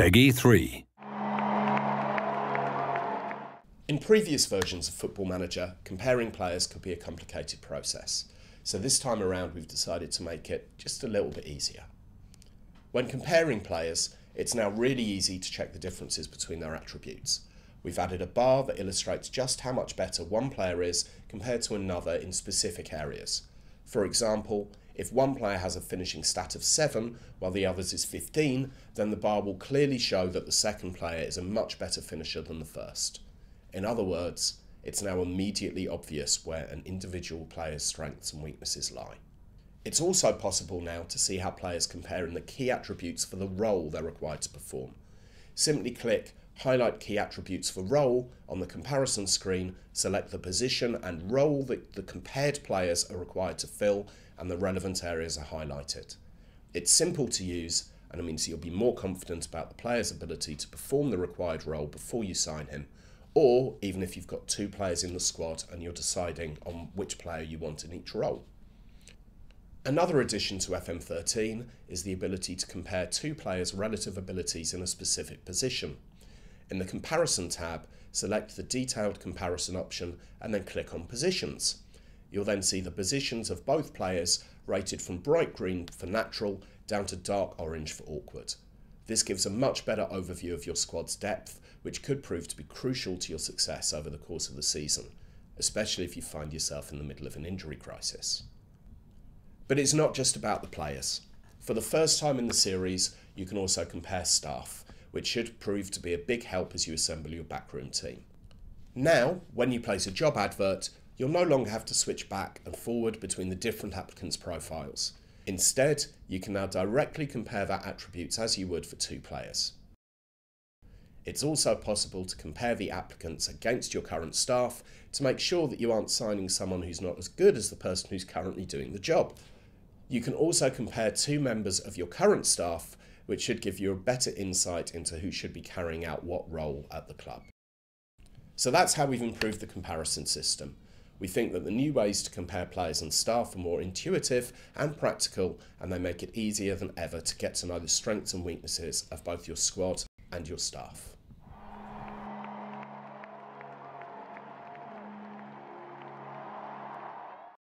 Peggy 3. In previous versions of Football Manager, comparing players could be a complicated process. So this time around we've decided to make it just a little bit easier. When comparing players, it's now really easy to check the differences between their attributes. We've added a bar that illustrates just how much better one player is compared to another in specific areas. For example, if one player has a finishing stat of 7 while the other's is 15, then the bar will clearly show that the second player is a much better finisher than the first. In other words, it's now immediately obvious where an individual player's strengths and weaknesses lie. It's also possible now to see how players compare in the key attributes for the role they're required to perform. Simply click Highlight Key Attributes for Role on the comparison screen, select the position and role that the compared players are required to fill, and the relevant areas are highlighted. It's simple to use, and it means you'll be more confident about the player's ability to perform the required role before you sign him, or even if you've got 2 players in the squad and you're deciding on which player you want in each role. Another addition to FM13 is the ability to compare 2 players' relative abilities in a specific position. In the Comparison tab, select the Detailed Comparison option and then click on Positions. You'll then see the positions of both players rated from bright green for natural down to dark orange for awkward. This gives a much better overview of your squad's depth, which could prove to be crucial to your success over the course of the season, especially if you find yourself in the middle of an injury crisis. But it's not just about the players. For the first time in the series, you can also compare staff, which should prove to be a big help as you assemble your backroom team. Now, when you place a job advert, you'll no longer have to switch back and forward between the different applicants' profiles. Instead, you can now directly compare their attributes as you would for 2 players. It's also possible to compare the applicants against your current staff to make sure that you aren't signing someone who's not as good as the person who's currently doing the job. You can also compare 2 members of your current staff, which should give you a better insight into who should be carrying out what role at the club. So that's how we've improved the comparison system. We think that the new ways to compare players and staff are more intuitive and practical, and they make it easier than ever to get to know the strengths and weaknesses of both your squad and your staff.